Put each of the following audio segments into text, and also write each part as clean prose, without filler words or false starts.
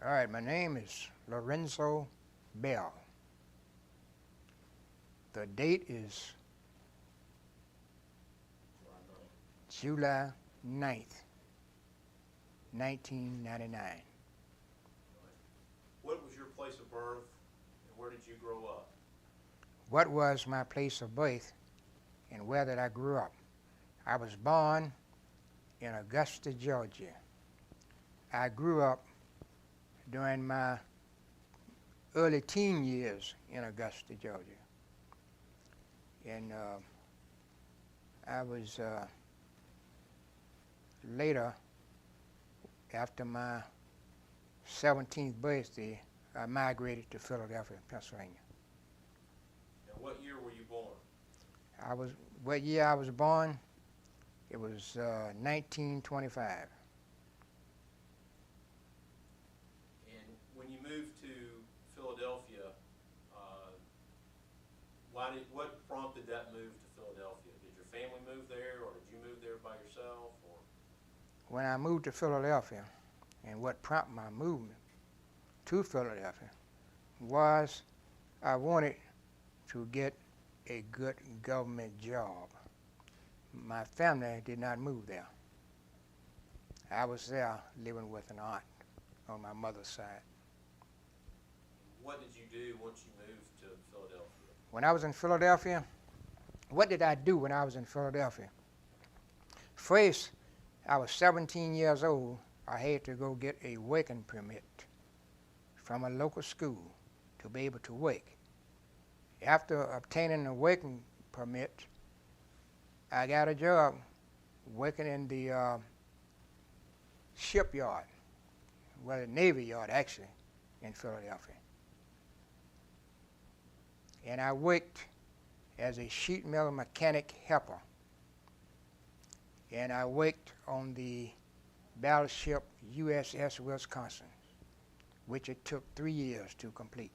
All right, my name is Lorenzo Bell. The date is July 9th, 1999. What was your place of birth and where did you grow up? What was my place of birth and where did I grow up? I was born in Augusta, Georgia. I grew up during my early teen years in Augusta, Georgia. And I was later, after my 17th birthday, I migrated to Philadelphia, Pennsylvania. And what year were you born? What year I was born? It was 1925. And when you moved to Philadelphia, what prompted that move to Philadelphia? Did your family move there, or did you move there by yourself? Or When I moved to Philadelphia, and what prompted my movement to Philadelphia was I wanted to get a good government job. My family did not move there. I was there living with an aunt on my mother's side. what did you do once you moved to Philadelphia? When I was in Philadelphia, what did I do when I was in Philadelphia? First, I was 17 years old. I had to go get a working permit from a local school to be able to work. After obtaining a working permit, I got a job working in the shipyard, well, the Navy Yard actually, in Philadelphia. And I worked as a sheet metal mechanic helper. And I worked on the battleship USS Wisconsin, which it took 3 years to complete.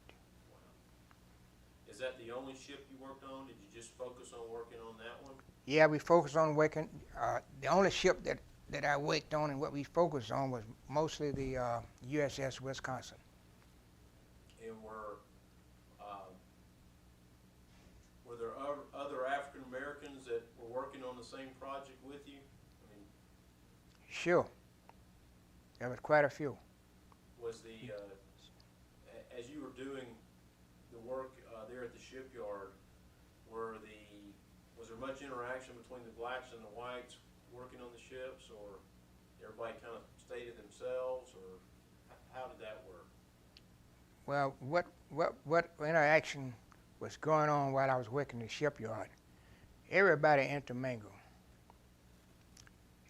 Is that the only ship you worked on? Did you just focus on working on that one? Yeah, we focused on working. The only ship that I worked on and what we focused on was mostly the USS Wisconsin. And were there other African Americans that were working on the same project with you? I mean, Sure, there was quite a few. was as you were doing the work there at the shipyard, was there much interaction between the blacks and the whites working on the ships, or everybody kind of stayed to themselves, or how did that work? Well, what interaction was going on while I was working the shipyard? Everybody intermingled.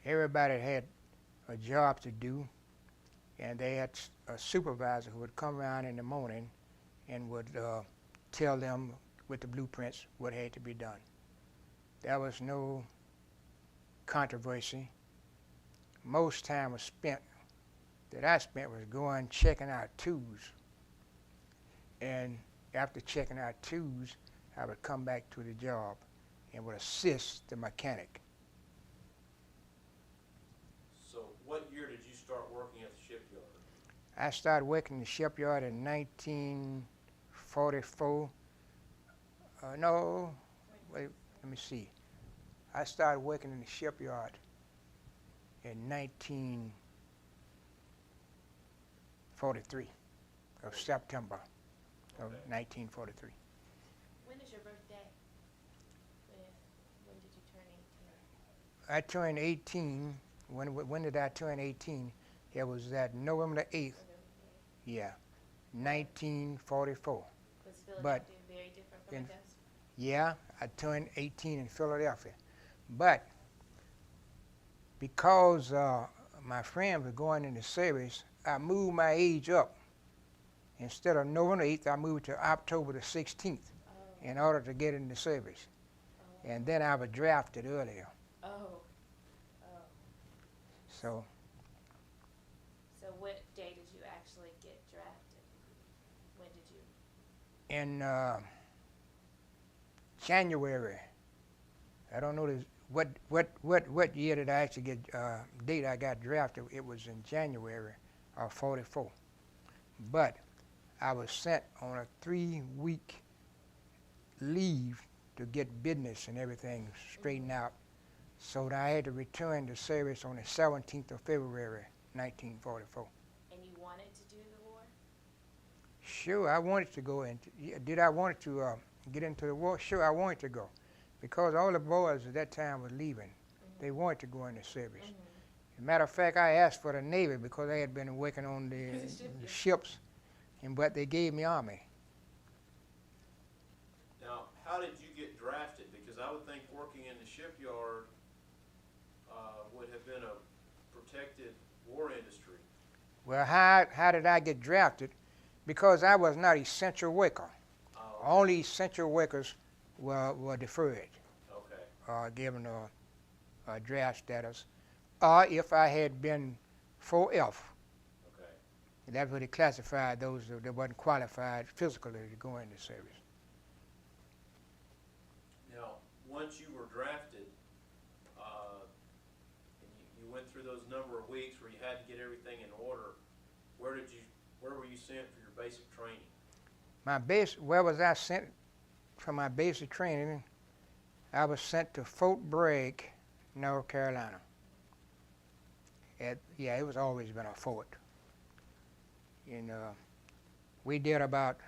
Everybody had a job to do, and they had a supervisor who would come around in the morning and would tell them with the blueprints what had to be done. There was no controversy. Most time was spent, that I spent, was going checking out tools. And after checking out tools, I would come back to the job and would assist the mechanic. So what year did you start working at the shipyard? I started working in the shipyard in 1944. No, wait, let me see. I started working in the shipyard in 1943, of September of 1943. When is your birthday? When did you turn 18? I turned 18. When did I turn 18? It was that November the 8th. Yeah, 1944. Was Philadelphia very different from Augusta? Yeah, I turned 18 in Philadelphia. But because my friends were going into service, I moved my age up. Instead of November 8th, I moved to October the 16th in order to get into service. And then I was drafted earlier. So what day did you actually get drafted? When did you? In January. I don't know what year did I actually get date I got drafted. It was in January of '44. but I was sent on a 3-week leave to get business and everything straightened out. So that I had to return to service on the 17th of February, 1944. And you wanted to do the war? Sure, I wanted to go into. Did I want to get into the war? Sure, I wanted to go, because all the boys at that time were leaving. They wanted to go into service. As a matter of fact, I asked for the Navy because I had been working on the ships, but they gave me Army. Now, how did you get drafted? Because I would think working in the shipyard would have been a protected war industry. Well, how did I get drafted? Because I was not essential worker. Okay. Only essential workers were deferred, Okay. given a draft status. Or if I had been 4F, Okay. that's what they classified those that wasn't qualified physically to go into service. Now, once you were drafted, and you went through those number of weeks where you had to get everything in order, where were you sent for your basic training? Where was I sent for my basic training? I was sent to Fort Bragg, North Carolina. It was always been a fort. And we did about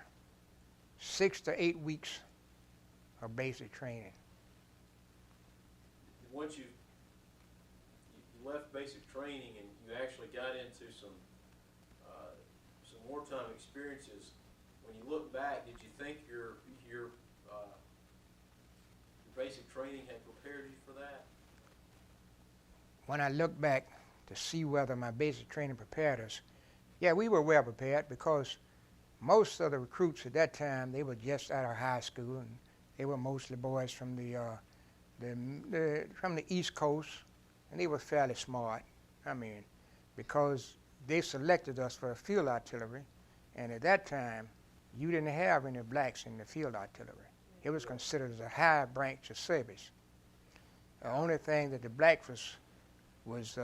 6 to 8 weeks of basic training. Once you left basic training and you actually got into some wartime experiences, when you look back, did you think your basic training had prepared you for that? When I look back to see whether my basic training prepared us, yeah, we were well prepared, because most of the recruits at that time, they were just out of high school, and they were mostly boys from from the East Coast, and they were fairly smart. I mean, because they selected us for field artillery, and at that time, you didn't have any blacks in the field artillery. It was considered as a high branch of service. The only thing that the blacks was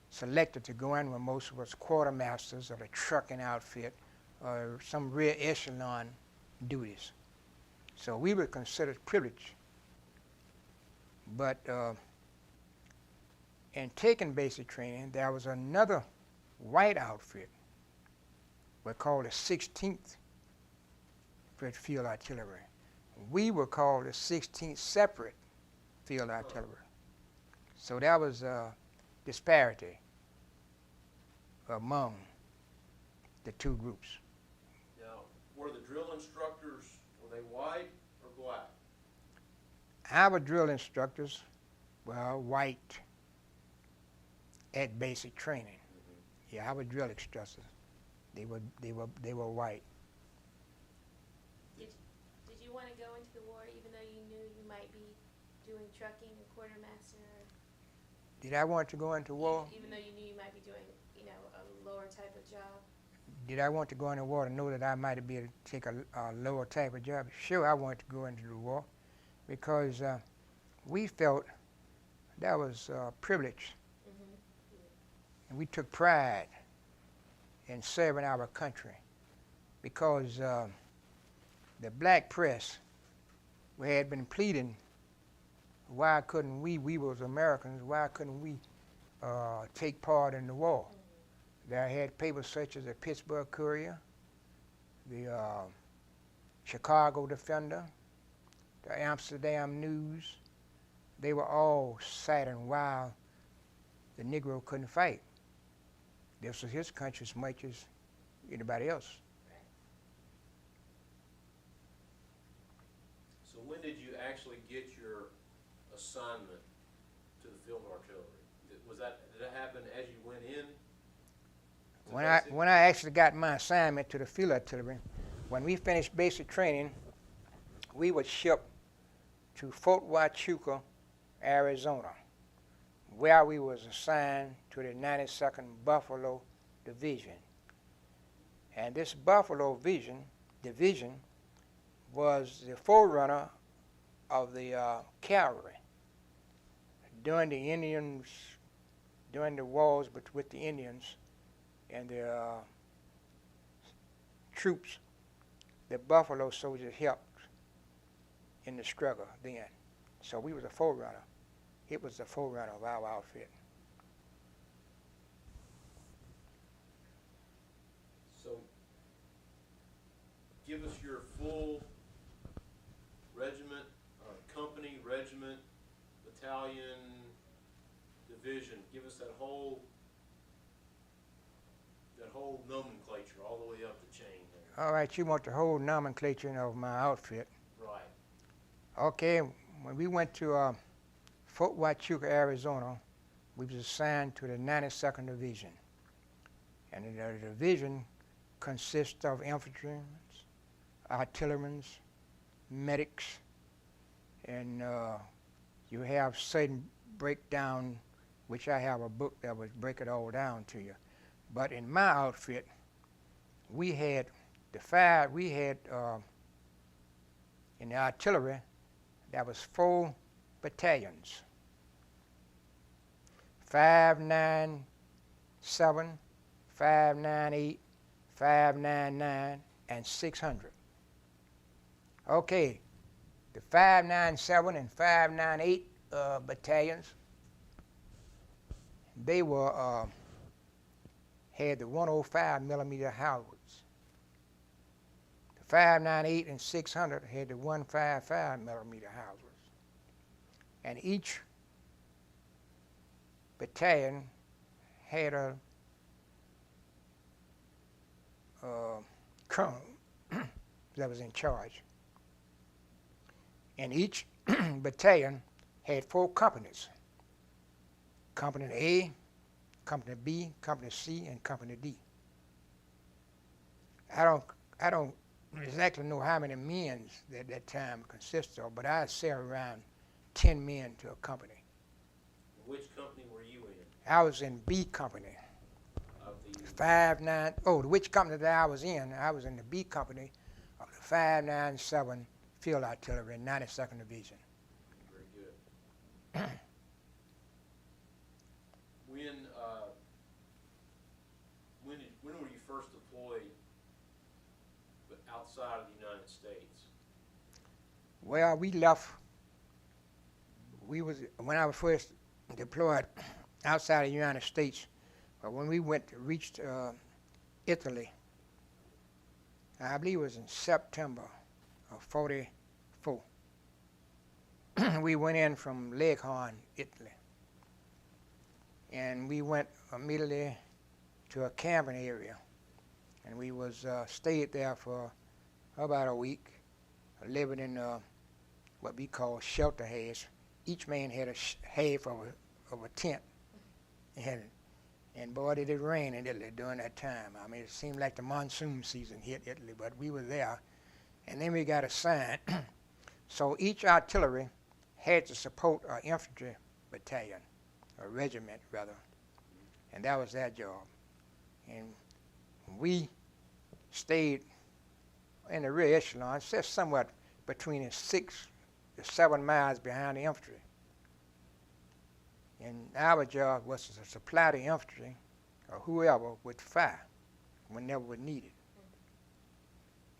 selected to go in with most was quartermasters of the trucking outfit or some rear echelon duties. So we were considered privileged. But in taking basic training, there was another white outfit, we called the 16th Field Artillery. We were called the 16th Separate Field Artillery. So there was a disparity among the two groups. Now, were the drill instructors, were they white or black? Our drill instructors were white at basic training. Yeah, our drill instructors, they were white. Did you want to go into the war even though you knew you might be doing trucking or quartermaster? Did I want to go into war? Even though you knew you might be doing, a lower type of job? Did I want to go into war to know that I might be able to take a lower type of job? Sure, I wanted to go into the war, because we felt that was privilege. And we took pride in serving our country, because the black press, we had been pleading, why couldn't we was Americans, why couldn't we take part in the war? There had papers such as the Pittsburgh Courier, the Chicago Defender, the Amsterdam News. They were all citing why the Negro couldn't fight. This was his country as much as anybody else. So when did you actually get your assignment to the field artillery? Did that happen as you went in? When I actually got my assignment to the field artillery, when we finished basic training, we would ship to Fort Huachuca, Arizona, where we was assigned to the 92nd Buffalo Division. And this Buffalo Division was the forerunner of the cavalry. During the wars with the Indians in the troops, the Buffalo soldiers helped in the struggle then. So we was a forerunner. It was the forerunner of our outfit. So, give us your full regiment, company, regiment, battalion, division. Give us that whole nomenclature all the way up the chain there. All right, you want the whole nomenclature of my outfit. Right. Okay, when we went to Fort Huachuca, Arizona, we was assigned to the 92nd Division. And the division consists of infantrymen, artillerymen, medics, and you have certain breakdown, which I have a book that would break it all down to you. But in my outfit, we had in the artillery, there was 4 battalions, 597, 598, 599, and 600. Okay, the 597 and 598 battalions, they were had the 105 millimeter Howards. The 598 and 600 had the 155 millimeter Howards. And each battalion had a colonel that was in charge. And each battalion had 4 companies. Company A, Company B, Company C, and Company D. I don't exactly know how many men that time consisted of, but I'd say around 10 men to a company. Which company were you in? I was in B company. Of the 59. Oh, which company that I was in the B company of the 597 Field Artillery, 92nd Division. Very good. When were you first deployed, but outside of the United States? Well, we left. When I was first deployed outside of the United States, when we reached Italy, I believe it was in September of '44. We went in from Leghorn, Italy, and we went immediately to a camping area, and we was stayed there for about a week, living in what we call shelter halves. Each man had a half of a tent, and boy, did it rain in Italy during that time. I mean, it seemed like the monsoon season hit Italy, but we were there, and then we got assigned. So each artillery had to support an infantry battalion, a regiment rather, and that was their job. And we stayed in the rear echelon, just somewhat between 6 to 7 miles behind the infantry. And our job was to supply the infantry or whoever with fire whenever was needed.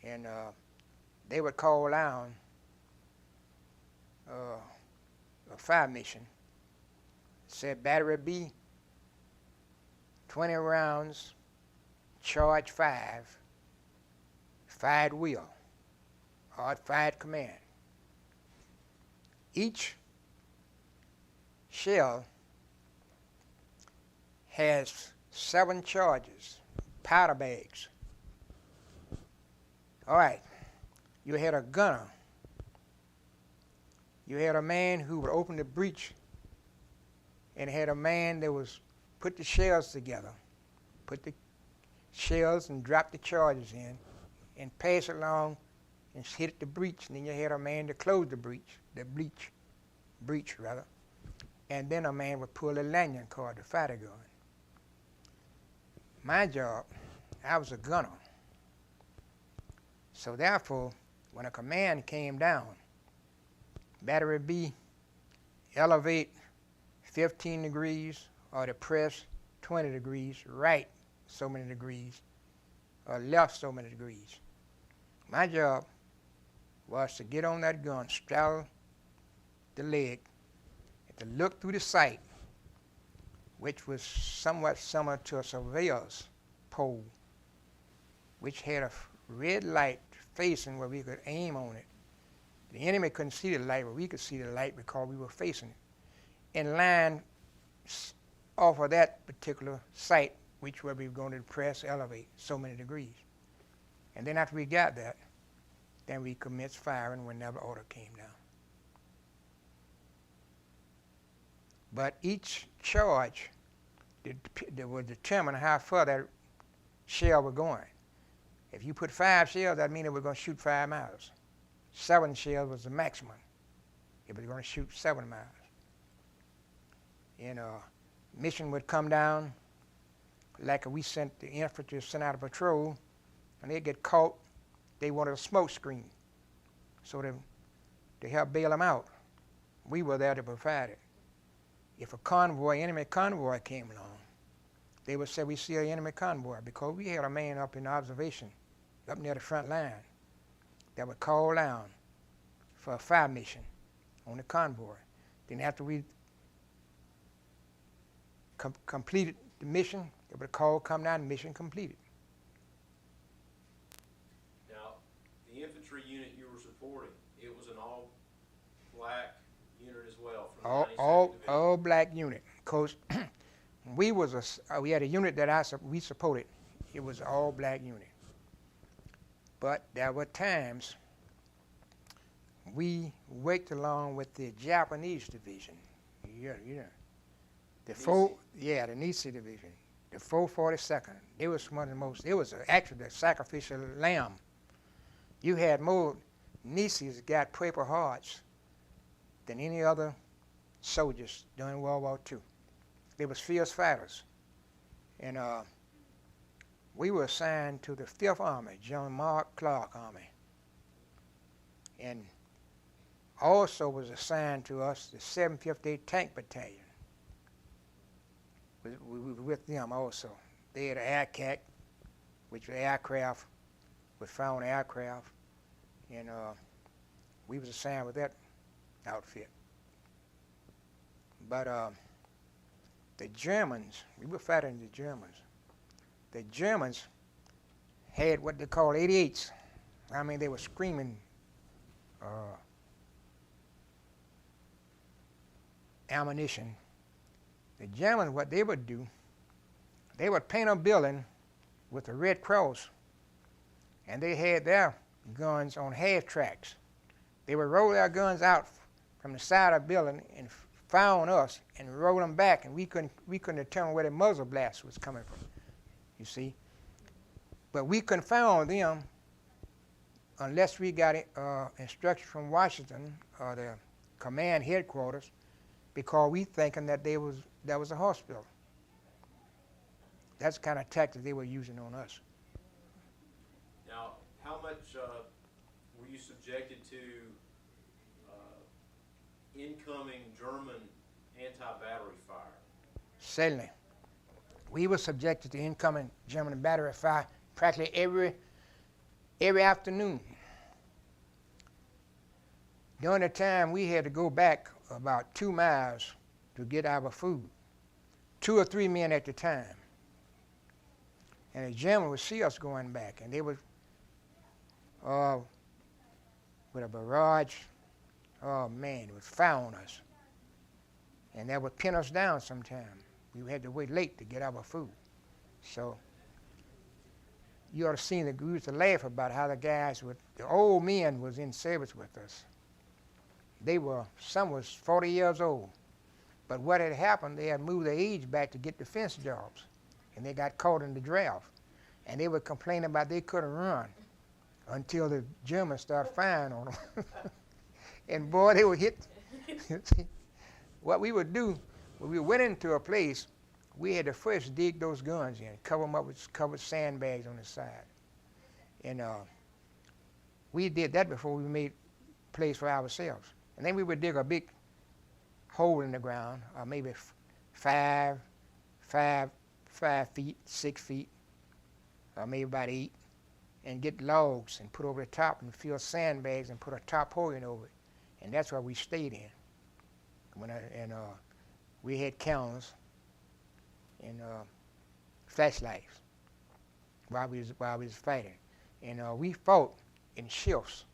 And they would call down a fire mission. Said battery B, 20 rounds, charge 5, fired wheel, or fired command. Each shell has 7 charges, powder bags. All right, you had a gunner. You had a man who would open the breech, and had a man that was put the shells together, put the shells and drop the charges in, and pass it along and hit the breech. And then you had a man to close the breech, breech rather. And then a man would pull the lanyard cord to fire the gun. My job, I was a gunner. So therefore, when a command came down, battery B, elevate 15 degrees or depress 20 degrees, right so many degrees, or left so many degrees. My job was to get on that gun, straddle the leg, and to look through the sight, which was somewhat similar to a surveyor's pole, which had a red light facing where we could aim on it. The enemy couldn't see the light, but we could see the light because we were facing it. In line off of that particular site, which where we were going to press, elevate so many degrees. And then after we got that, then we commenced firing whenever order came down. But each charge would determine how far that shell was going. If you put 5 shells, that means it was going to shoot 5 miles. 7 shells was the maximum. It was going to shoot 7 miles. And mission would come down, like we sent the infantry sent out a patrol, and they'd get caught. They wanted a smoke screen, so to help bail them out. We were there to provide it. If a convoy, enemy convoy came along, they would say, we see an enemy convoy, because we had a man up in observation, up near the front line, that would call down for a fire mission on the convoy. Then after we completed the mission, they would call, come down, mission completed. Now, the infantry unit you were supporting, it was an all-black unit as well from the 92nd Division. All black unit. Because we had a unit that we supported. It was an all black unit. But there were times we worked along with the Japanese division. Yeah. The Nisi division. The 442nd. It was one of the most. It was actually the sacrificial lamb. You had more Nisis got Purple Hearts than any other soldiers during World War II. They was fierce fighters. And we were assigned to the 5th Army, General Mark Clark Army. And also was assigned to us the 758 Tank Battalion. We were with them also. They had an AirCAC, which was aircraft, was found aircraft. And we was assigned with that outfit. But the Germans, we were fighting the Germans. The Germans had what they call 88s. I mean, they were screaming ammunition. The Germans, what they would do, they would paint a building with a red cross, and they had their guns on half tracks. They would roll their guns out from the side of the building and found us and roll them back, and we couldn't determine where the muzzle blast was coming from, you see. But we couldn't find them unless we got instruction from Washington or the command headquarters, because we thinking that that was a hospital. That's the kind of tactics they were using on us. Now, how much were you subjected to incoming German anti-battery fire? Certainly. We were subjected to incoming German battery fire practically every afternoon. During the time, we had to go back about 2 miles to get our food, 2 or 3 men at the time. And the Germans would see us going back, and they would, with a barrage, oh man, it would fire on us. And that would pin us down sometime. We had to wait late to get our food. So you ought to see we used to laugh about how the old men was in service with us. Some was 40 years old. But what had happened, they had moved their age back to get defense jobs. And they got caught in the draft. And they would complain about they couldn't run until the Germans started firing on them. And boy, they would hit. What we would do, when we went into a place, we had to first dig those guns in, cover them up with covered sandbags on the side. And we did that before we made a place for ourselves. And then we would dig a big hole in the ground, maybe 5 feet, 6 feet, maybe about 8, and get logs and put over the top and fill sandbags and put a tarpaulin over it. And that's where we stayed in. We had candles and flashlights while we was fighting. And we fought in shifts.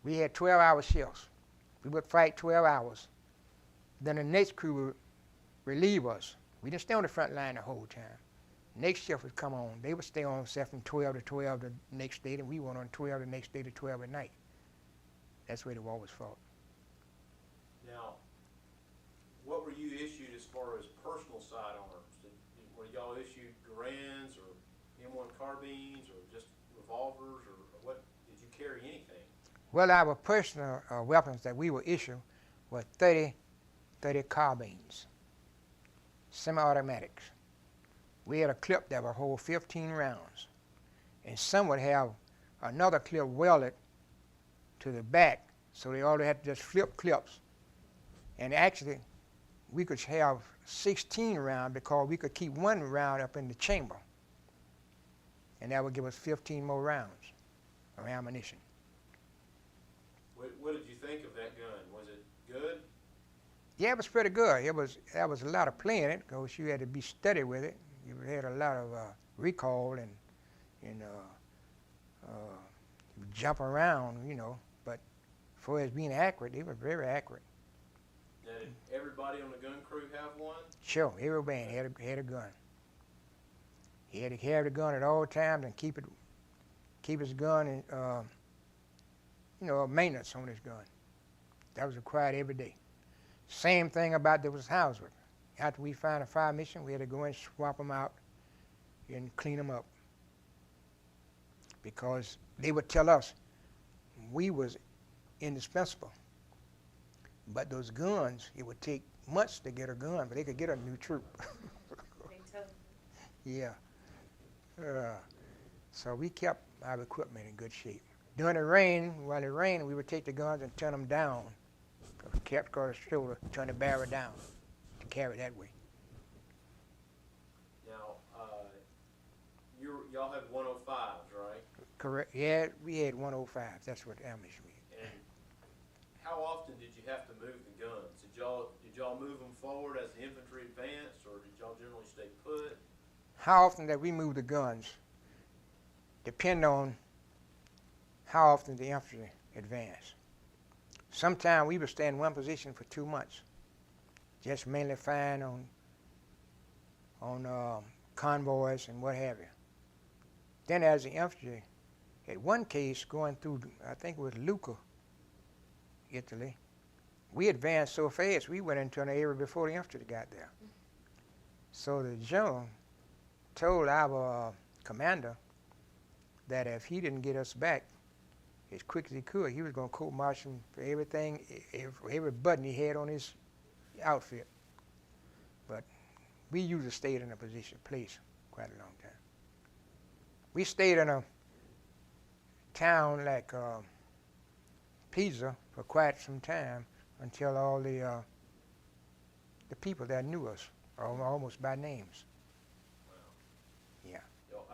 We had 12-hour shifts. We would fight 12 hours. Then the next crew would relieve us. We didn't stay on the front line the whole time. Next shift would come on. They would stay on from 12 to 12 the next day, and we went on 12 the next day to 12 at night. That's the way the war was fought. Now, what were you issued as far as personal sidearms? Were y'all issued Garand's or M1 carbines or just revolvers, or what? Did you carry anything? Well, our personal weapons that we were issued were 30 carbines, semi-automatics. We had a clip that would hold 15 rounds, and some would have another clip welded to the back, so they all had to just flip clips. And actually, we could have 16 rounds because we could keep one round up in the chamber, and that would give us 15 more rounds of ammunition. What did you think of that gun? Was it good? Yeah, it was pretty good. That was a lot of playing it because you had to be steady with it. You had a lot of recoil and jump around, But as far as being accurate, it was very accurate. Now, did everybody on the gun crew have one? Sure, every band had a gun. He had to carry the gun at all times and keep his gun and maintenance on his gun. That was required every day. Same thing about there was housework. After we found a fire mission, we had to go and swap them out and clean them up, because they would tell us we was indispensable. But those guns, it would take months to get a gun, but they could get a new troop. Yeah. So we kept our equipment in good shape. During the rain, while it rained, we would take the guns and turn them down. Kept across the shoulder, turn the barrel down to carry that way. Now, y'all had 105s, right? Correct. Yeah, we had 105. That's what ammunition we had. And how often did you have to move the guns? Did y'all move them forward as the infantry advanced, or did y'all generally stay put? How often that we moved the guns depend on how often the infantry advanced. Sometimes we would stay in one position for 2 months, just mainly firing on convoys and what have you. Then as the infantry, at one case going through, I think it was Lucca, Italy, we advanced so fast we went into an area before the infantry got there. So the general told our commander that if he didn't get us back as quick as he could, he was going to court-martial him for everything, for every button he had on his outfit. But we usually stayed in a place quite a long time. We stayed in a town like Pisa for quite some time until all the people there knew us, almost by names. Wow. Yeah.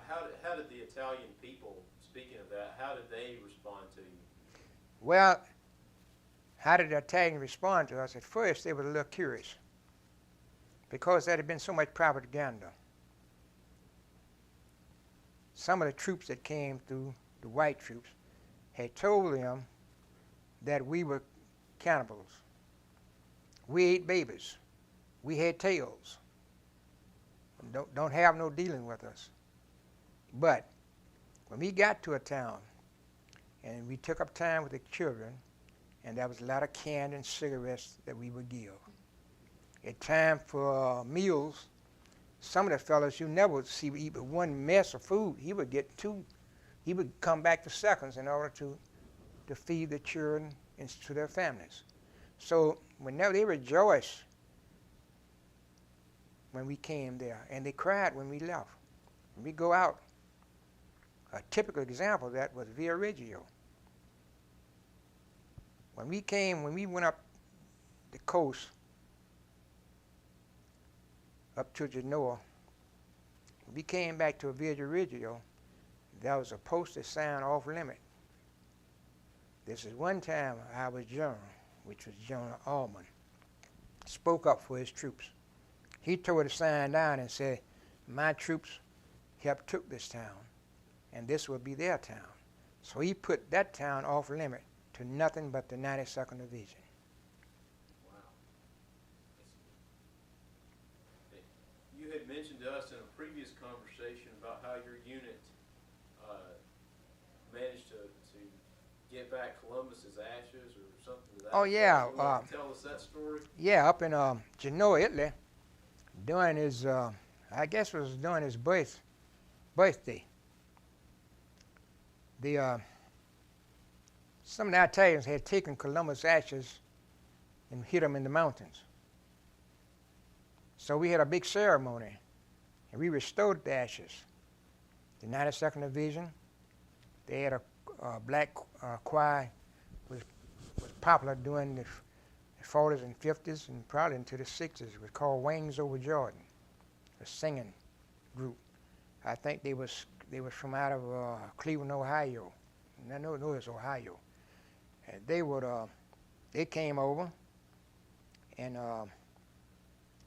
How did the Italian people, speaking of that, how did they respond to you? Well, how did the Italians respond to us? At first, they were a little curious because there had been so much propaganda. Some of the troops that came through, the white troops, had told them that we were cannibals. We ate babies. We had tails. Don't have no dealing with us. But when we got to a town and we took up time with the children, and there was a lot of candy and cigarettes that we would give. At time for meals, some of the fellows you never would see eat but one mess of food. He would get 2. He would come back to seconds in order to feed the children and to their families. So whenever they rejoiced when we came there, and they cried when we left. When we go out, a typical example of that was Via Reggio. When we went up the coast, up to Genoa, we came back to Villa Reggio, there was a posted sign off limit. This is one time our general, which was General Allman, spoke up for his troops. He tore the sign down and said, my troops helped took this town, and this will be their town. So he put that town off limit to nothing but the 92nd Division. Wow. You had mentioned to us in a previous conversation about how your unit managed to get back Columbus's ashes or something to that. Oh, yeah. You want to tell us that story? Yeah, up in Genoa, Italy, during his, I guess it was during his birthday. Some of the Italians had taken Columbus' ashes and hid them in the mountains. So we had a big ceremony, and we restored the ashes. The 92nd Division, they had a black choir, was popular during the 40s and 50s and probably into the 60s. It was called Wings Over Jordan, a singing group. I think they was from out of Cleveland, Ohio. I know it was Ohio. And they came over and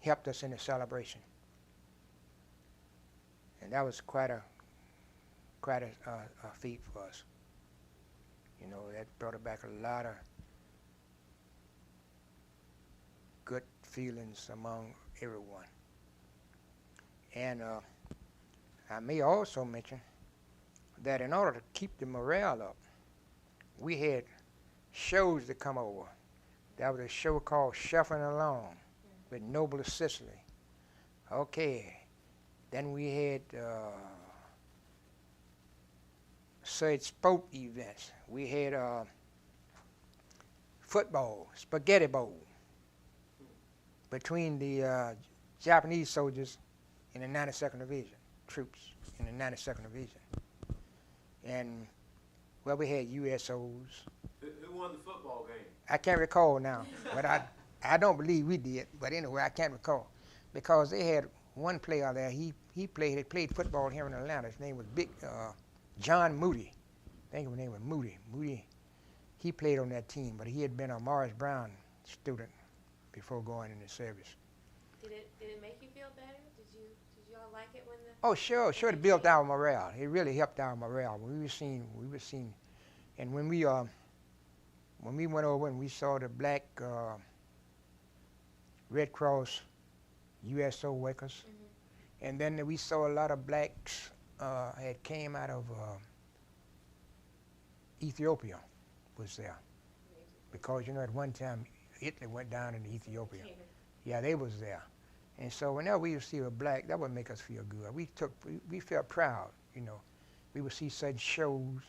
helped us in the celebration. And that was quite a feat for us. You know, that brought back a lot of good feelings among everyone. And I may also mention that in order to keep the morale up, we had shows that come over. There was a show called Shuffling Along with Noble of Sicily. Okay, then we had certain sport events. We had football, spaghetti bowl between the Japanese soldiers in the 92nd Division, troops in the 92nd Division. And, well, we had USOs. Who won the football game? I can't recall now, but I don't believe we did. But anyway, I can't recall. Because they had one player there, he played football here in Atlanta. His name was John Moody. I think his name was Moody. He played on that team, but he had been a Morris Brown student before going into service. Did it make you feel better? Did you all like it when the? Oh, sure. It built our morale. It really helped our morale. We were seen, and when we went over and we saw the black Red Cross USO workers, and then we saw a lot of blacks had came out of Ethiopia was there, because you know at one time Italy went down into Ethiopia. Yeah, they was there. And so whenever we would see a black, that would make us feel good. We felt proud, you know. We would see such shows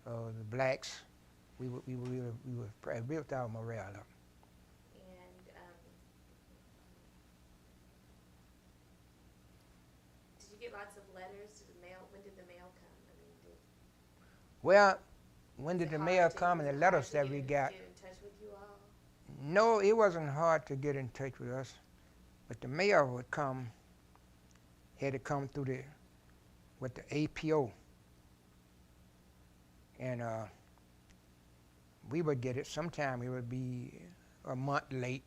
of the blacks. We built our morale up. And did you get lots of letters to the mail? When did the mail come? I mean, Well, when did the mail come and the letters that we got? Get in touch with you all? No, it wasn't hard to get in touch with us. But the mail would come, had to come through with the APO. And we would get it. Sometime it would be a month late.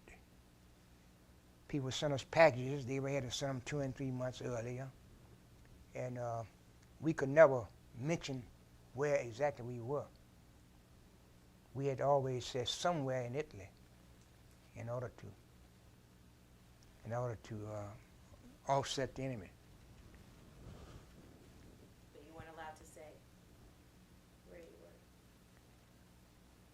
People sent us packages. They had to send them 2 and 3 months earlier. And we could never mention where exactly we were. We had always said somewhere in Italy in order to offset the enemy. But you weren't allowed to say where you were.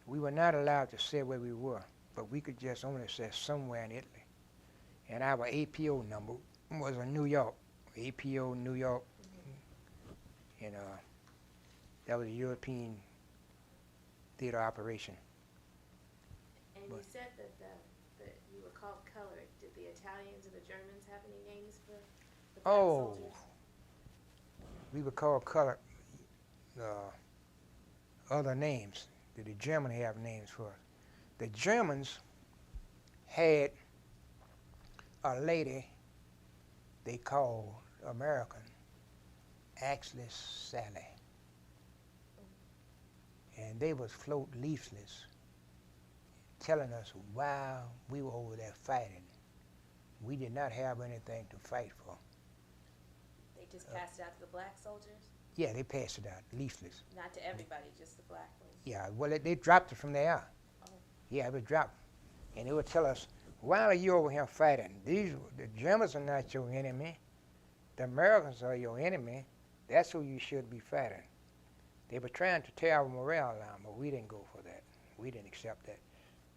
We were not allowed to say where we were, but we could just only say somewhere in Italy. And our APO number was in New York, APO New York. And that was a European theater operation. And you said that you were called colored. Did the Italians or the Germans have any names for the black soldiers? We were called colored. Other names. Did the Germans have names for us? The Germans had a lady they called American. Axeless Sally. And they was float leafless, telling us while we were over there fighting, we did not have anything to fight for. They just passed it out to the black soldiers? Yeah, they passed it out, leaflets. Not to everybody, just the black ones? Yeah, well, they dropped it from the air. Oh. Yeah, it was dropped. And they would tell us, why are you over here fighting? The Germans are not your enemy. The Americans are your enemy. That's who you should be fighting. They were trying to tear our morale down, but we didn't go for that. We didn't accept that.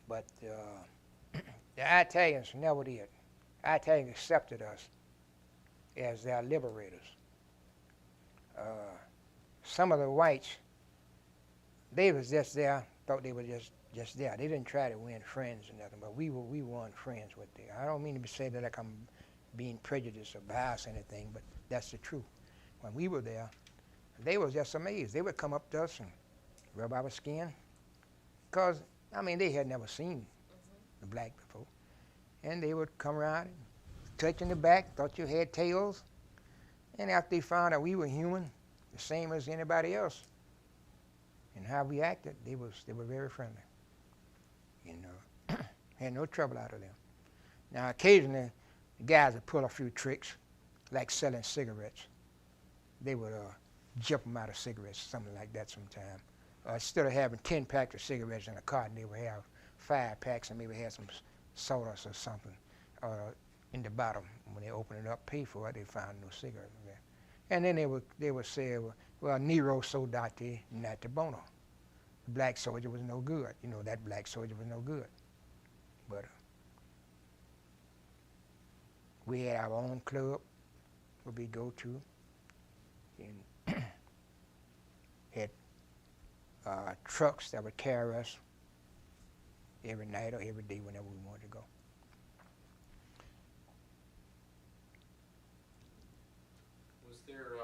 But the Italians never did. Italians accepted us as their liberators. Some of the whites, they was just there, thought they were just there. They didn't try to win friends or nothing, but we won friends with them. I don't mean to say that like I'm being prejudiced or biased or anything, but that's the truth. When we were there, they was just amazed. They would come up to us and rub our skin, because, I mean, they had never seen the black before. And they would come around and touch in the back, thought you had tails. And after they found out we were human, the same as anybody else, and how we acted, they were very friendly. You know, had no trouble out of them. Now, occasionally, the guys would pull a few tricks, like selling cigarettes. They would jump them out of cigarettes, something like that sometime. Instead of having 10 packs of cigarettes in a carton, they would have 5 packs and maybe have some sodas or something in the bottom. When they open it up, pay for it, they found no cigarettes there. And then they would say, well, Nero soldati nati bono. The black soldier was no good. You know, that black soldier was no good. But we had our own club where we go to, and had trucks that would carry us every night or every day whenever we wanted to go. Was there,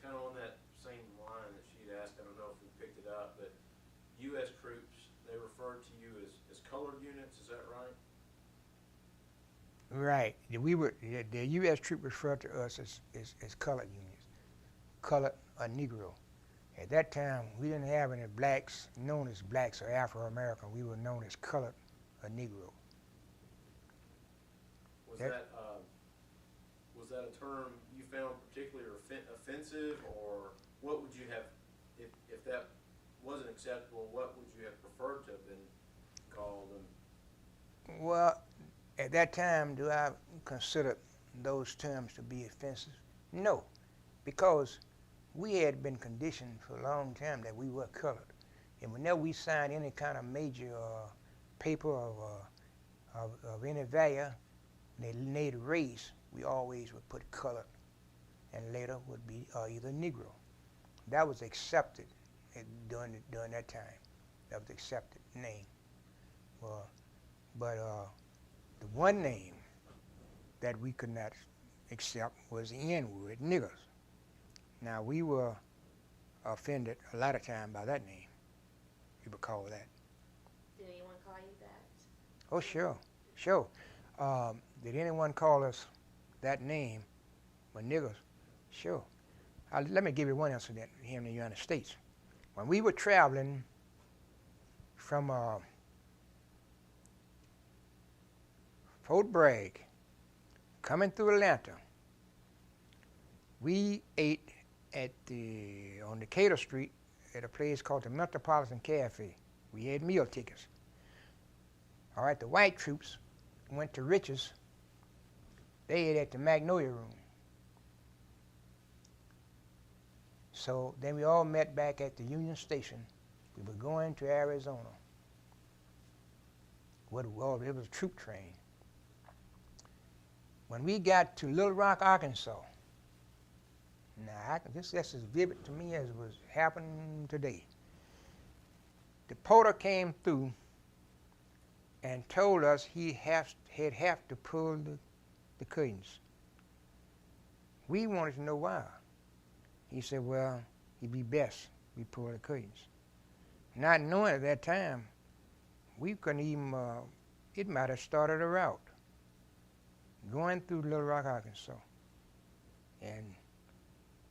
kind of on that same line that she'd asked, I don't know if we picked it up, but U.S. troops, they referred to you as colored units, is that right? Right. The U.S. troop referred to us as colored units, colored or Negro. At that time, we didn't have any blacks known as blacks or Afro-American. We were known as colored or Negro. Was that a term you found particularly offensive, or what would you have, if that wasn't acceptable, what would you have preferred to have been called? Well, at that time, do I consider those terms to be offensive? No, because we had been conditioned for a long time that we were colored. And whenever we signed any kind of major paper of any value, they native race, we always would put colored, and later would be either Negro. That was accepted during that time. That was accepted name. But the one name that we could not accept was the N-word, niggers. Now, we were offended a lot of time by that name. You would call that. Did anyone call you that? Oh, sure. Did anyone call us that name, niggers? Sure. Let me give you one incident here in the United States. When we were traveling from Fort Bragg, coming through Atlanta, we ate on Decatur Street at a place called the Metropolitan Cafe. We had meal tickets. All right, the white troops went to Rich's. They ate at the Magnolia Room. So then we all met back at the Union Station. We were going to Arizona. It was a troop train. When we got to Little Rock, Arkansas, now this is as vivid to me as was happening today. The porter came through and told us he'd have to pull the curtains. We wanted to know why. He said, well, it'd be best we pull the curtains. Not knowing at that time, we couldn't even, it might have started a route going through Little Rock, Arkansas. And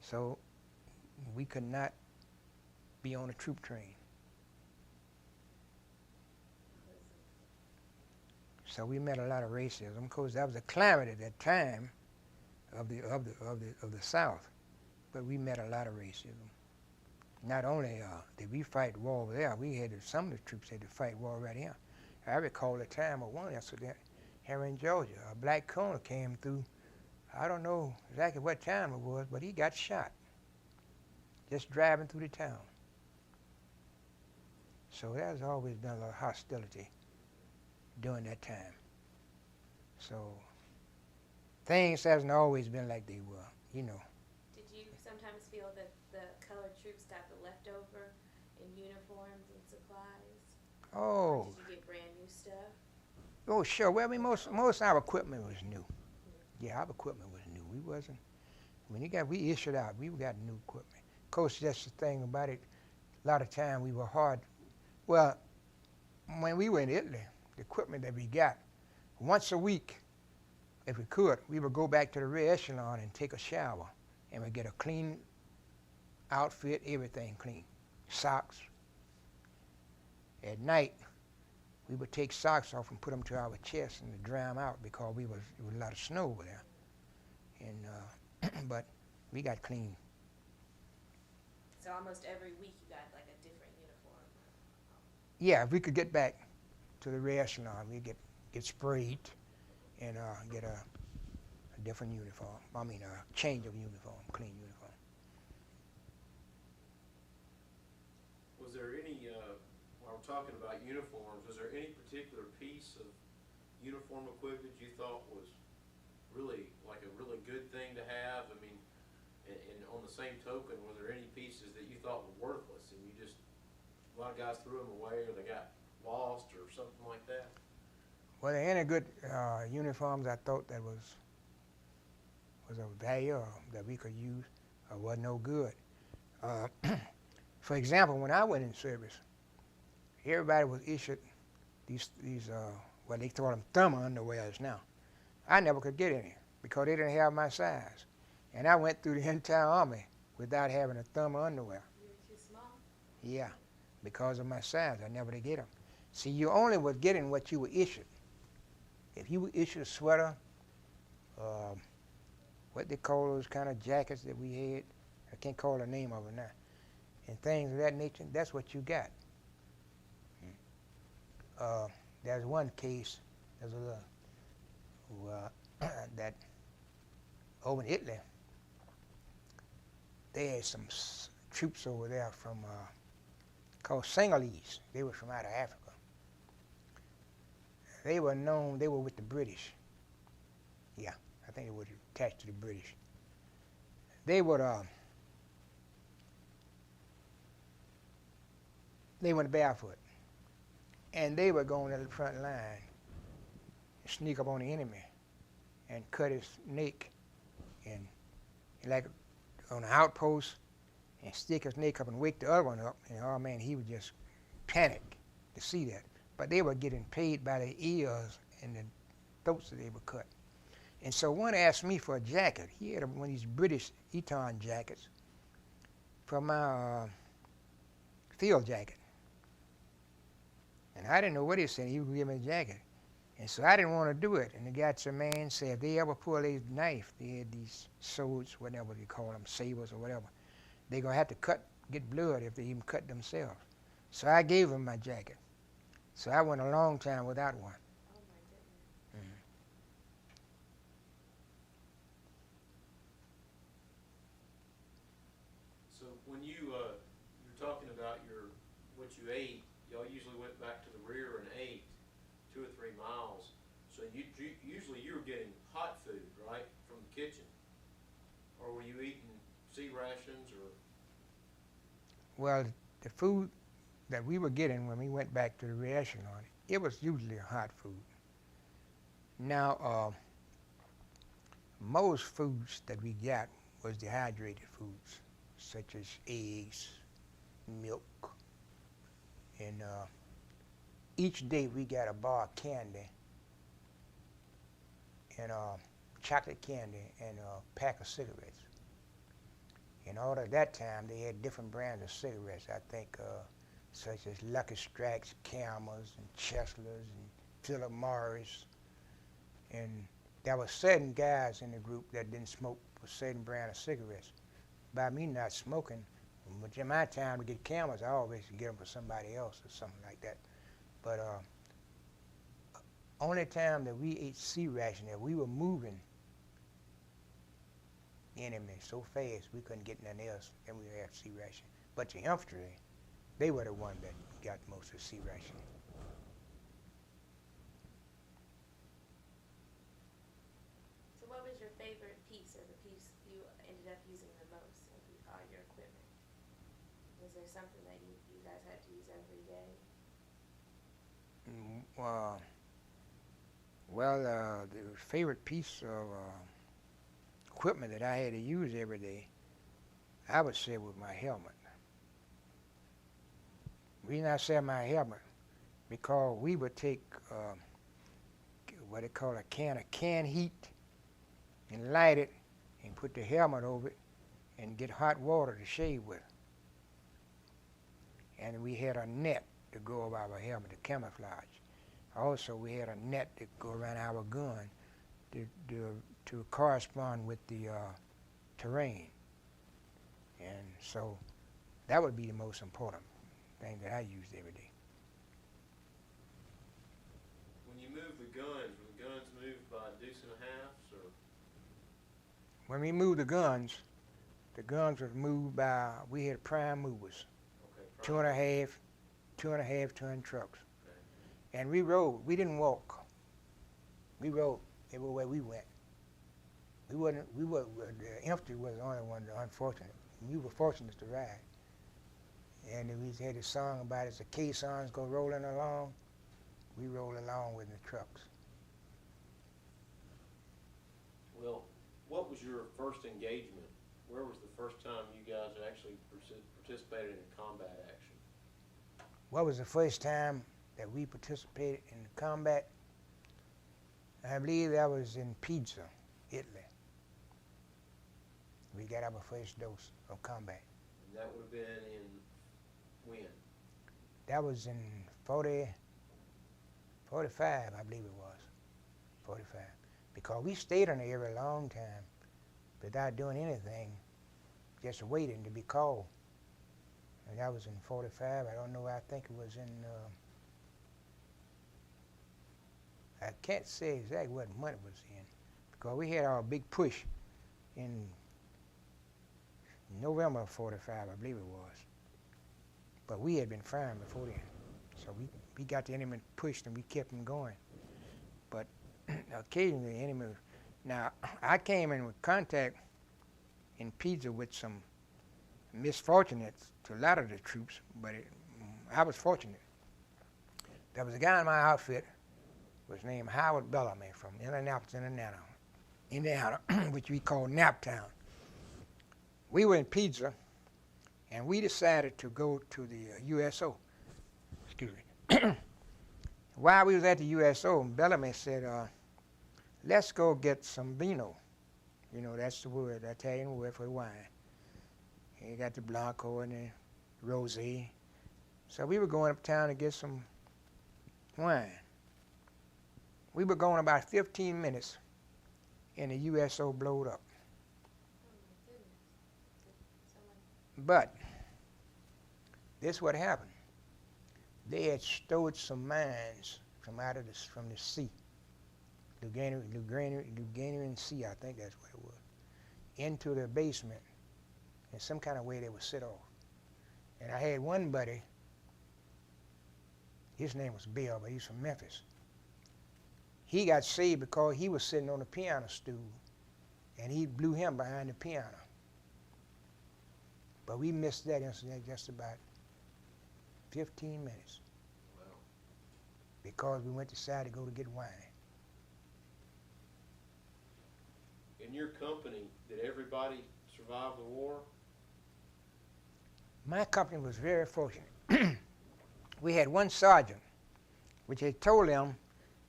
so we could not be on a troop train. So we met a lot of racism. Of course, that was the climate at that time of the South, but we met a lot of racism. Not only did we fight war over there, some of the troops had to fight war right here. I recall the time of one incident here in Georgia. A black colonel came through. I don't know exactly what time it was, but he got shot just driving through the town. So there's always been a lot of hostility during that time. So things hasn't always been like they were, you know. Did you sometimes feel that the colored troops got the leftover in uniforms and supplies? Oh. Or did you get brand new stuff? Oh, sure. Well, I mean, most of our equipment was new. Yeah, our equipment was new. We wasn't. We issued out. We got new equipment. Of course, that's the thing about it. A lot of time we were hard. Well, when we were in Italy, the equipment that we got, once a week, if we could, we would go back to the rear echelon and take a shower, and we'd get a clean outfit, everything clean, socks. At night, we would take socks off and put them to our chest and dry them out because there was a lot of snow over there. And but we got clean. So almost every week you got like a different uniform. Yeah, if we could get back to the rear echelon, we'd get sprayed and get a different uniform. I mean, a change of uniform, clean uniform. Was there any, while we're talking about uniforms, was there any particular piece of uniform equipment you thought was really like a really good thing to have? I mean, and on the same token, were there any pieces that you thought were worthless and you just, a lot of guys threw them away or they got lost or something like that? Were there any good uniforms I thought that was of value or that we could use or was no good? For example, when I went in service, everybody was issued these well, they call them thermal underwears now. I never could get any because they didn't have my size. And I went through the entire army without having a thermal underwear. You were too small. Yeah, because of my size, I never did get them. See, you only was getting what you were issued. If you were issued a sweater, what they call those kind of jackets that we had, I can't call the name of it now, and things of that nature, that's what you got. There's one case, there's a little, that over in Italy, they had some troops over there from, called Senegalese. They were from out of Africa. They were known, they were with the British. Yeah, I think they were attached to the British. They would, they went barefoot. And they would go on the front line, sneak up on the enemy, and cut his neck, and like on an outpost, and stick his neck up and wake the other one up. And oh man, he would just panic to see that. But they were getting paid by the ears and the throats that they would cut. And so one asked me for a jacket. He had one of these British Eton jackets for my field jacket. And I didn't know what he said. He would give me a jacket. And so I didn't want to do it. And the guy said, man, said if they ever pull a knife, they had these swords, whatever they call them, sabers or whatever, they're going to have to get blood if they even cut themselves. So I gave him my jacket. So I went a long time without one. Oh my goodness. So when you were talking about what you ate, y'all usually went back to the rear and ate 2 or 3 miles. So usually you were getting hot food, right, from the kitchen, or were you eating sea rations or? Well, the food that we were getting when we went back to the rear echelon, it was usually hot food. Now, most foods that we got was dehydrated foods, such as eggs, milk, and each day we got a bar of candy and chocolate candy and a pack of cigarettes. In order at that time, they had different brands of cigarettes. I think such as Lucky Strikes, Camels, and Cheslers, and Philip Morris. And there were certain guys in the group that didn't smoke a certain brand of cigarettes. By me not smoking, which in my time to get Camels, I always get them for somebody else or something like that. But only time that we ate sea ration, that we were moving enemy so fast we couldn't get nothing else, then we would have sea ration. But the infantry, they were the one that got most of the sea ration. So what was your favorite piece, or the piece you ended up using the most of all your equipment? Was there something that you guys had to use every day? The favorite piece of equipment that I had to use every day, I would say was my helmet. The reason I say my helmet, because we would take what they call a can of canned heat and light it and put the helmet over it and get hot water to shave with. And we had a net to go over our helmet to camouflage. Also, we had a net to go around our gun to correspond with the terrain. And so that would be the most important thing that I used every day. When you moved the guns, were the guns moved by deuce and a halves, or? When we moved the guns was moved by, we had prime movers, Okay, 2.5 ton trucks. Okay. And we rode, we didn't walk. We rode everywhere we went. The infantry was the only one unfortunate. We were fortunate to ride. And we had a song about as the caissons go rolling along, we roll along with the trucks. Well, what was your first engagement? Where was the first time you guys actually participated in combat action? What was the first time that we participated in combat? I believe that was in Pisa, Italy. We got our first dose of combat. And that would have been in when? That was in 45, I believe it was, 45. Because we stayed in the area a long time without doing anything, just waiting to be called. And that was in 45. I don't know, I think it was in, I can't say exactly what month it was in, because we had our big push in November of 45, I believe it was. But we had been firing before then. So we got the enemy pushed and we kept them going. But occasionally the enemy, now I came in with contact in Pisa with some misfortunates to a lot of the troops, but I was fortunate. There was a guy in my outfit, was named Howard Bellamy from Indianapolis, Indiana, which we call Naptown. We were in Pisa, and we decided to go to the USO. Excuse me. While we was at the USO, Bellamy said, let's go get some vino. You know, that's the word, the Italian word for wine. And you got the Blanco and the Rosé. So we were going uptown to get some wine. We were going about 15 minutes, and the USO blowed up. But this is what happened. They had stowed some mines from the sea, Luganian Sea, I think that's what it was, into the basement. In some kind of way they were set off. And I had one buddy, his name was Bell, but he's from Memphis. He got saved because he was sitting on the piano stool, and he blew him behind the piano. But we missed that incident just about 15 minutes. Wow. Because we went to go to get wine. In your company, did everybody survive the war? My company was very fortunate. We had one sergeant, which had told them,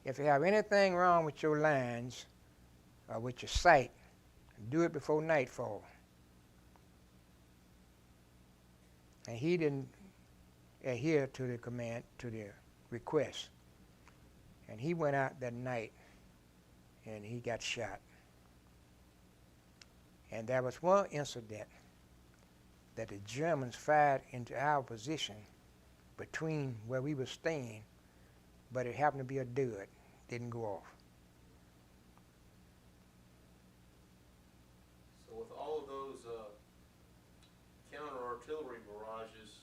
if you have anything wrong with your lines, with your sight. Do it before nightfall. And he didn't adhere to the command, to the request. And he went out that night and he got shot. And there was one incident that the Germans fired into our position between where we were staying, but it happened to be a dud, didn't go off. So with all of those counter-artillery barrages,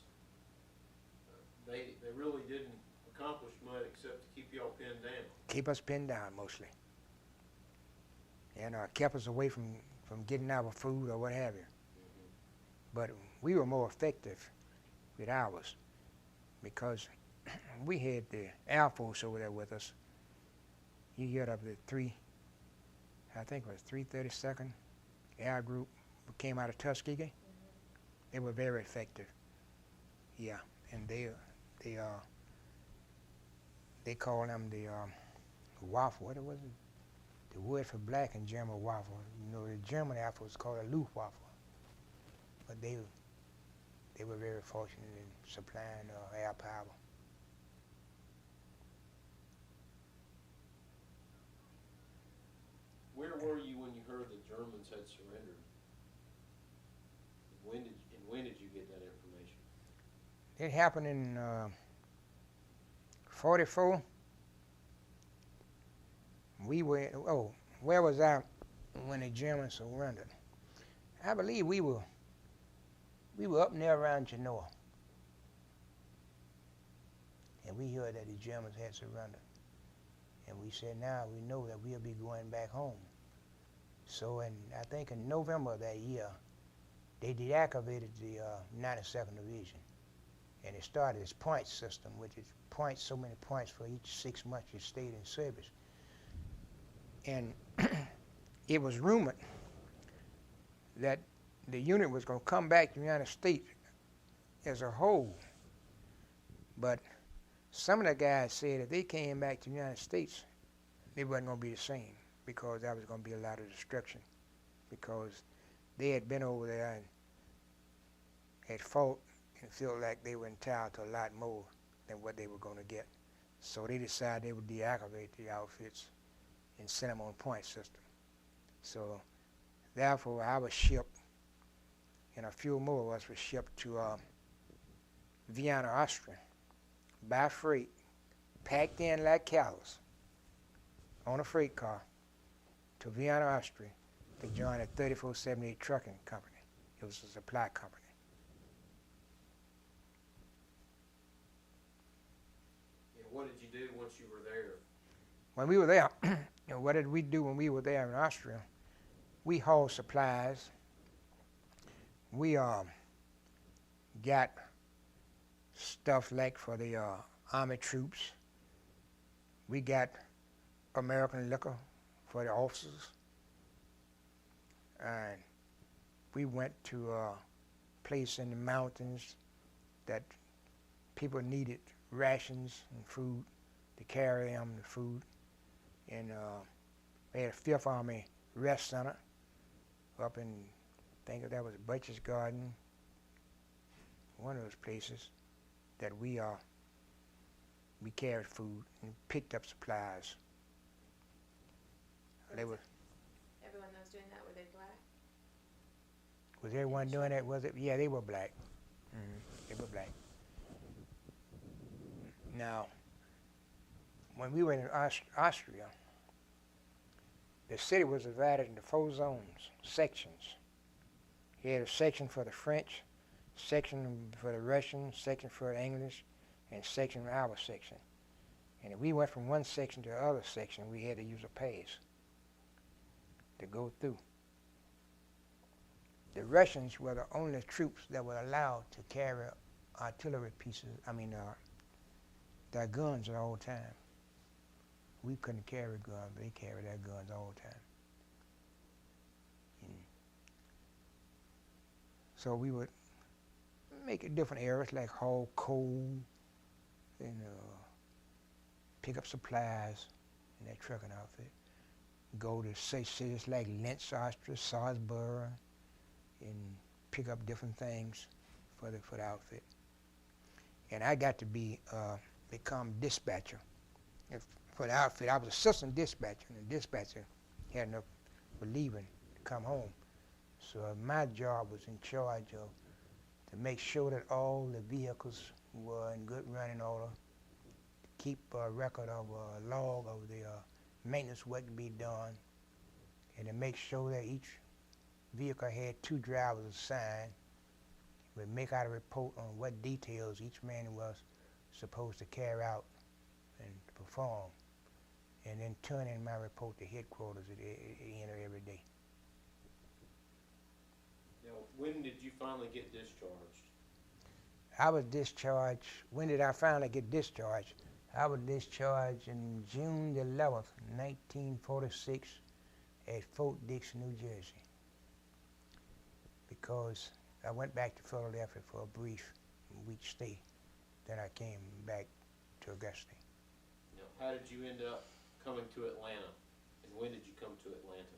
they really didn't accomplish much except to keep y'all pinned down. Keep us pinned down mostly. And kept us away from getting our food or what have you. Mm-hmm. But we were more effective with ours because we had the Air Force over there with us. You heard of the 332nd Air Group who came out of Tuskegee. Mm-hmm. They were very effective. Yeah, and they call them the Waffle. What was it? The word for black in German, Waffle. You know, the German Air Force called it Luftwaffe. But they were very fortunate in supplying air power. Where were you when you heard the Germans had surrendered? When did you get that information? It happened in 44. We were, where was I when the Germans surrendered? I believe we were up near around Genoa. And we heard that the Germans had surrendered. And we said, now we know that we'll be going back home. So I think in November of that year, they deactivated the 92nd Division. And it started this point system, which is points, so many points for each 6 months you stayed in service. And it was rumored that the unit was going to come back to the United States as a whole. But some of the guys said if they came back to the United States, they wasn't going to be the same because there was going to be a lot of destruction because they had been over there and had fought and felt like they were entitled to a lot more than what they were going to get. So they decided they would deactivate the outfits and send them on point system. So therefore our ship and a few more of us were shipped to Vienna, Austria by freight, packed in like cows on a freight car to Vienna, Austria to join a 3478 trucking company. It was a supply company. And what did you do once you were there? When we were there, what did we do when we were there in Austria? We hauled supplies. We got stuff like for the Army troops. We got American liquor for the officers. And we went to a place in the mountains that people needed rations and food to carry them the food. And they had a 5th Army Rest Center up in, I think that was Butcher's Garden, one of those places that we carried food and picked up supplies. They were. Everyone that was doing that, were they black? Was everyone doing that? Was it? Yeah, they were black. Mm-hmm. They were black. Now, when we were in Austria, the city was divided into 4 zones, sections. You had a section for the French, section for the Russians, section for the English, and section for our section. And if we went from one section to the other section, we had to use a pass to go through. The Russians were the only troops that were allowed to carry artillery pieces, their guns at all times. We couldn't carry guns, but they carried their guns all the time. So we would make it different areas like haul coal and pick up supplies in that trucking outfit. go to say cities like Linz, Austria, Salzburg, and pick up different things for the outfit. And I got to become dispatcher. For the outfit, I was assistant dispatcher, and the dispatcher had enough for leaving to come home. So my job was in charge of to make sure that all the vehicles were in good running order, keep a record of a log of the maintenance work to be done, and to make sure that each vehicle had 2 drivers assigned. We make out a report on what details each man was supposed to carry out and perform, and then turn in my report to headquarters at the end of every day. Now, when did you finally get discharged? I was discharged. When did I finally get discharged? I was discharged in June the 11th, 1946 at Fort Dix, New Jersey, because I went back to Philadelphia for a brief week stay. Then I came back to Augusta. Now, how did you end up coming to Atlanta, and when did you come to Atlanta?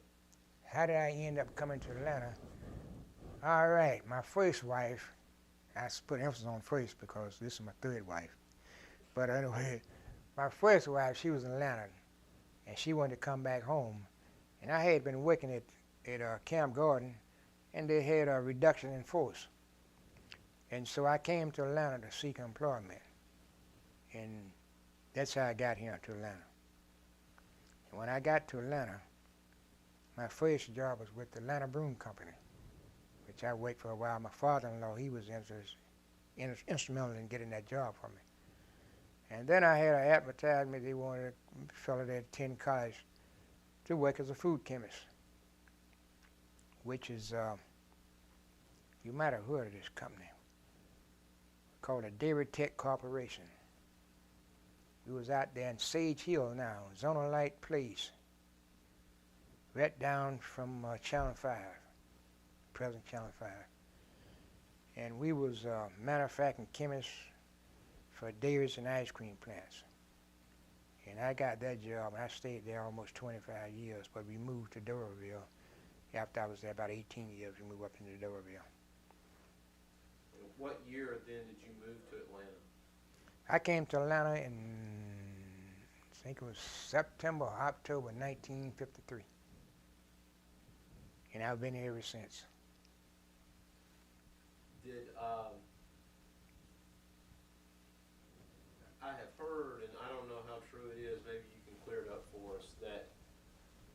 How did I end up coming to Atlanta? All right, my first wife, I put emphasis on first because this is my 3rd wife. But anyway, my first wife, she was in Atlanta, and she wanted to come back home. And I had been working at Camp Gordon, and they had a reduction in force. And so I came to Atlanta to seek employment. And that's how I got here to Atlanta. And when I got to Atlanta, my first job was with the Atlanta Broom Company, which I worked for a while. My father-in-law, he was instrumental in getting that job for me. And then I had an advertisement. They wanted a fellow that attended college to work as a food chemist, which is, you might have heard of this company, called the Dairy Tech Corporation. We was out there in Sage Hill now, Zonalite Place, right down from Channel 5, present Channel 5. And we was manufacturing chemists for dairies and ice cream plants. And I got that job, and I stayed there almost 25 years, but we moved to Doraville. After I was there about 18 years, we moved up into Doraville. What year then did you move to Atlanta? I came to Atlanta in, I think it was September, October 1953. And I've been here ever since. I have heard, and I don't know how true it is, maybe you can clear it up for us, that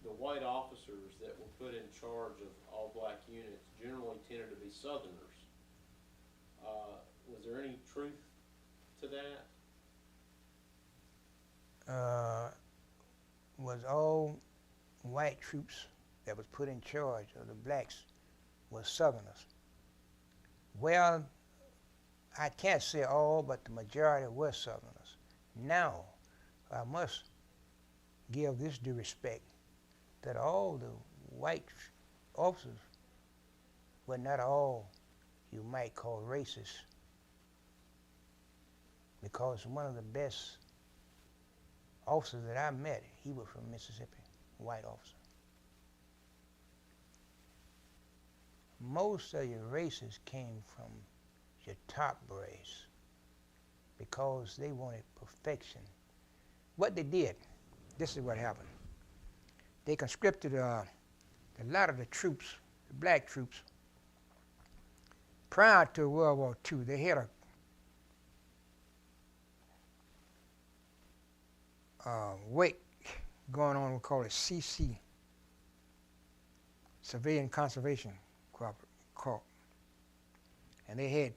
the white officers that were put in charge of all black units generally tended to be Southerners. Was there any truth to that? Was all white troops that was put in charge of the blacks was Southerners. Well, I can't say all, but the majority were Southerners. Now, I must give this due respect that all the white officers were not all you might call racist, because one of the best officers that I met, he was from Mississippi, white officer. Most of your races came from your top brass because they wanted perfection. What they did, this is what happened. They conscripted a lot of the troops, the black troops. Prior to World War II, they had a work going on, we call it CC, Civilian Conservation Corps. And they had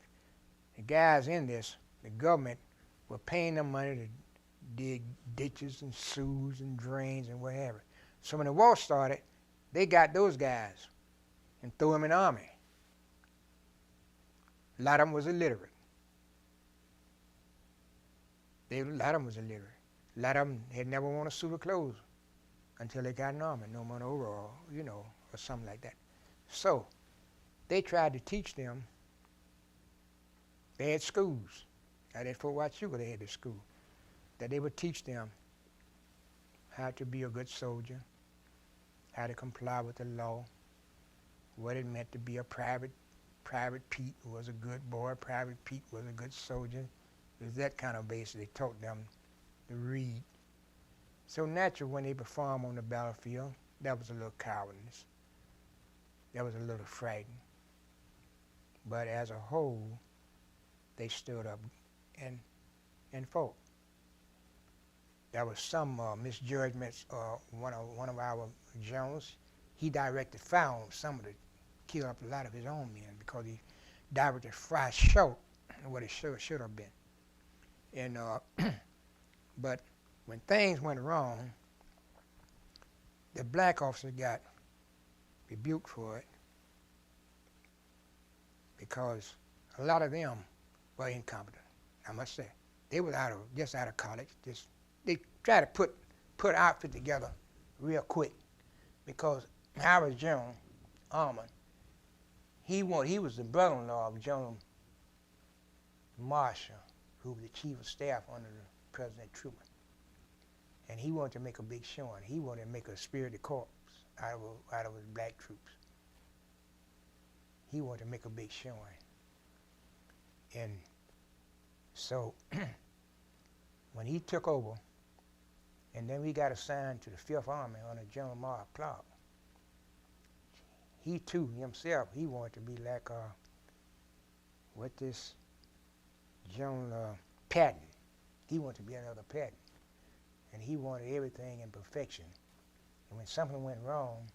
the guys in this, the government were paying them money to dig ditches and sewers and drains and whatever. So when the war started, they got those guys and threw them in the army. A lot of them was illiterate. A lot of them was illiterate. A lot of them had never worn a suit of clothes until they got in the army, no more overall, or something like that. So they tried to teach them. They had schools. Out at Fort Huachuca, they had this school that they would teach them how to be a good soldier, how to comply with the law, what it meant to be a private. Private Pete was a good boy. Private Pete was a good soldier. It was that kind of basis they taught them to read. So naturally, when they perform on the battlefield, that was a little cowardness. That was a little frightening. But as a whole, they stood up and fought. There was some misjudgments. One of our generals, he directed fire on some of the, killed up a lot of his own men because he directed fire short of what it should have been. And but when things went wrong, the black officers got rebuked for it because a lot of them were incompetent, I must say. They were just out of college. They tried to put outfit together real quick because our General Armand, he was the brother-in-law of General Marshall, who was the chief of staff under President Truman. And he wanted to make a big showing. He wanted to make a spirited corps out of his black troops. He wanted to make a big showing. And so when he took over, and then we got assigned to the 5th Army under General Mark Clark, he too, himself, he wanted to be like what this General Patton. He wanted to be another Patton. And he wanted everything in perfection. And when something went wrong,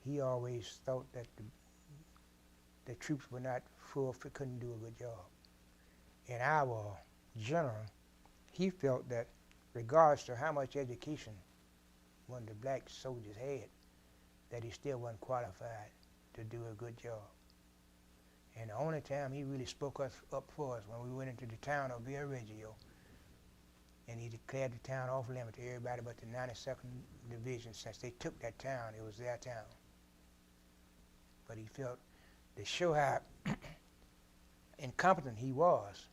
he always thought that the troops were not full, couldn't do a good job. And our general, he felt that regardless to how much education one of the black soldiers had, that he still wasn't qualified to do a good job. And the only time he really spoke us up for us when we went into the town of Villa Reggio, and he declared the town off limit to everybody but the 92nd Division. Since they took that town, it was their town. But he felt to show how incompetent he was.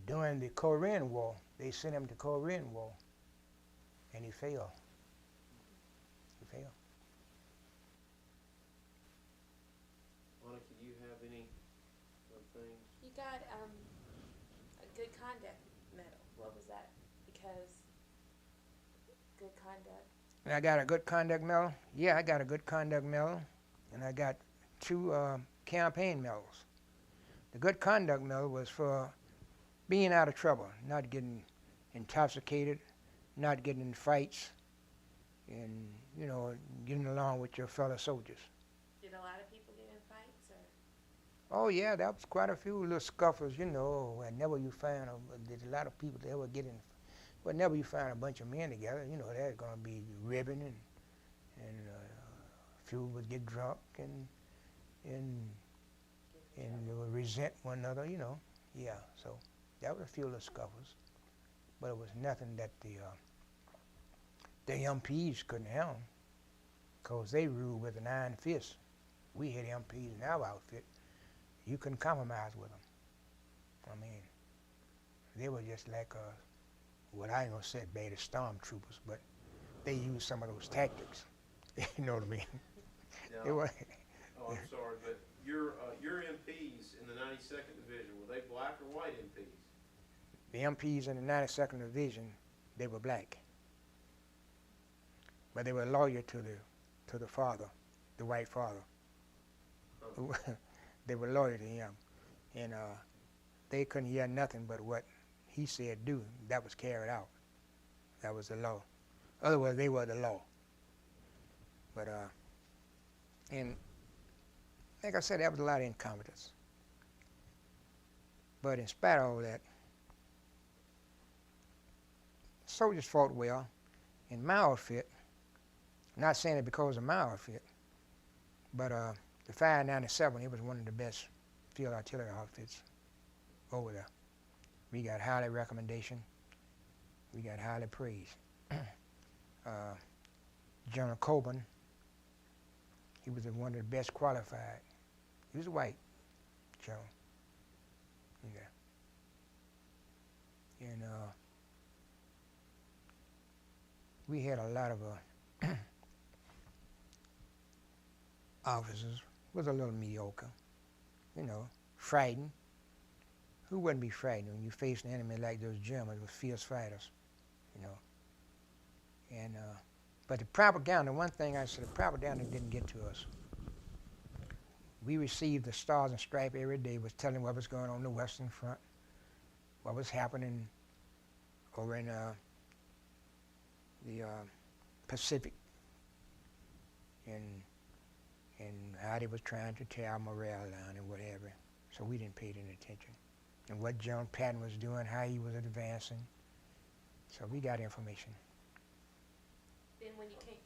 During the Korean War, they sent him to Korean War, and he failed. He failed. Monica, do you have any things? You got a good conduct medal. What was that? Because good conduct. And I got a good conduct medal. Yeah, I got a good conduct medal, and I got 2 campaign medals. The good conduct medal was for being out of trouble, not getting intoxicated, not getting in fights, and getting along with your fellow soldiers. Did a lot of people get in fights, or? Oh yeah, that was quite a few little scuffles, whenever you find there's a lot of people that were getting, whenever you find a bunch of men together, there's gonna be ribbing and a few would get drunk and they would resent one another, Yeah, so that was a few little scuffles, but it was nothing that the MPs couldn't handle, because they ruled with an iron fist. We had MPs in our outfit. You couldn't compromise with them. I mean, they were just like, what I ain't gonna say bad as stormtroopers, but they used some of those tactics. You know what I mean? Now, They were, I'm sorry, but your MPs in the 92nd Division, were they black or white MPs? the MPs in the 92nd Division, they were black. But they were loyal to the father, the white father. Oh. They were loyal to him. And they couldn't hear nothing but what he said do. That was carried out. That was the law. Otherwise, they were the law. But, and like I said, that was a lot of incompetence. But in spite of all that, soldiers fought well. In my outfit, not saying it because of my outfit, but the 597, it was one of the best field artillery outfits over there. We got highly recommendation. We got highly praise. General Coburn, he was one of the best qualified. He was a white general. Yeah. And we had a lot of officers was a little mediocre, you know, frightened. Who wouldn't be frightened when you face an enemy like those Germans with fierce fighters, you know? And but the propaganda, one thing I said, the propaganda didn't get to us. We received the Stars and Stripes every day, was telling what was going on the Western Front, what was happening over in the Pacific, and how they was trying to tear our morale down and whatever. So we didn't pay any attention. And what John Patton was doing, how he was advancing. So we got information. Then when you came